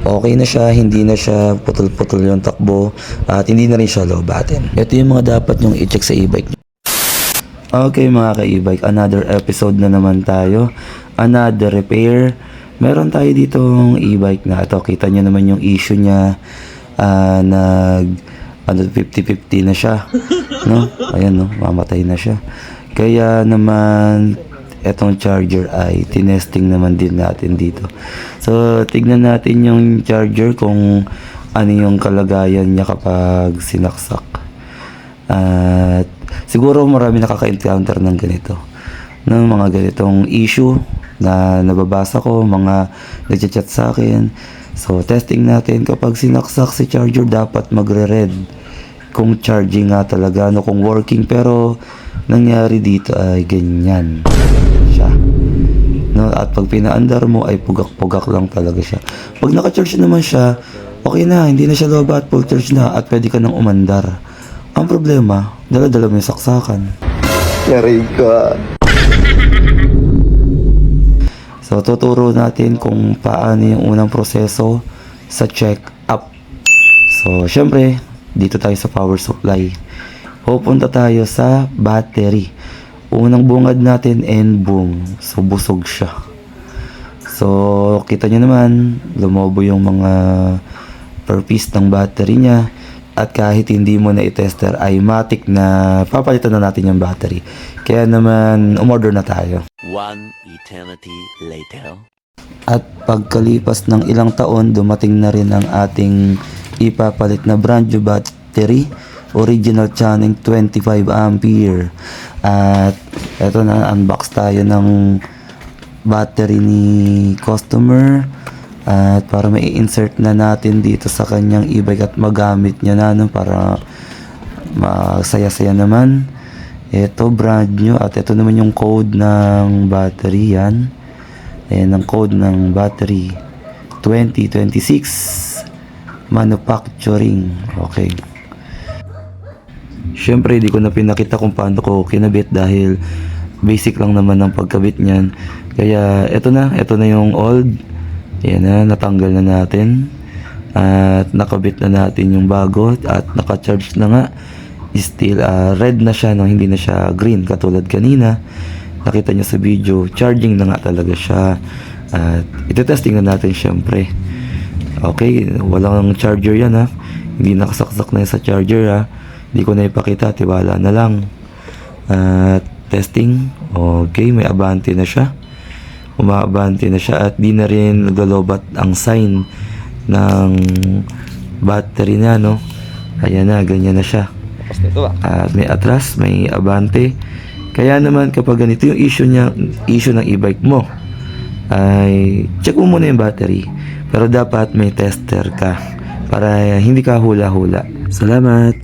Okay na siya, hindi na siya putol-putol yung takbo at hindi na rin siya low button. Ito yung mga dapat nyong i-check sa e-bike. Okay mga ka-e-bike, another episode na naman tayo. Another repair. Meron tayo ditong e-bike na ito. Kita nyo naman yung issue niya. 50-50 na siya. No? Ayan no, mamatay na siya. Kaya naman etong charger ay tinesting naman din natin dito. So tignan natin yung charger kung ano yung kalagayan niya kapag sinaksak. At siguro marami nakaka-encounter ng ganito, ng mga ganitong issue na nababasa ko, mga nagchat sa akin. So testing natin, kapag sinaksak si charger dapat magre-red kung charging nga talaga, no, kung working. Pero nangyari dito ay ganyan siya, no? At pag pinaandar mo ay pugak-pugak lang talaga siya. Pag naka-charge naman siya, okay na, hindi na siya low at full charge na at pwede ka nang umandar. Ang problema, dala-dala mo yung saksakan. Yari ka. So tuturo natin kung paano yung unang proseso sa check-up. So syempre, dito tayo sa power supply. Pupunta tayo sa battery. Unang bungad natin and boom. So busog siya. So kita nyo naman, lumobo yung mga per piece ng battery niya. At kahit hindi mo na i-tester, ay matik na papalitan na natin yung battery. Kaya naman umorder na tayo. One eternity later. At pagkalipas ng ilang taon, dumating na rin ang ating ipapalit na brand new battery. Original Channing 25 ampere. At eto na, unbox tayo ng battery ni customer. At para may insert na natin dito sa kanyang e-bike at magamit niya na, no, para masaya-saya naman. Ito brand new at ito naman yung code ng battery yan. Ayan ang code ng battery, 2026 manufacturing. Okay. Syempre di ko na pinakita kung paano ko kinabit dahil basic lang naman ang pagkabit niyan. Kaya ito na yung old. Ayan na, natanggal na natin. At nakabit na natin yung bago at naka-charge na nga. Still red na siya, no? Hindi na siya green katulad kanina. Nakita nyo sa video, charging na nga talaga siya. At ito-testing na natin syempre. Okay, walang charger yan ha. Hindi nakasaksak na sa charger ha. Hindi ko na ipakita, tiwala na lang. At testing, okay, may abante na siya. Umaabante na siya at di na rin naglolobat ang sign ng battery na, no? Ayan na, ganyan na siya. At may atras, may abante. Kaya naman kapag ganito yung issue ng e-bike mo, ay check mo muna yung battery. Pero dapat may tester ka para hindi ka hula-hula. Salamat!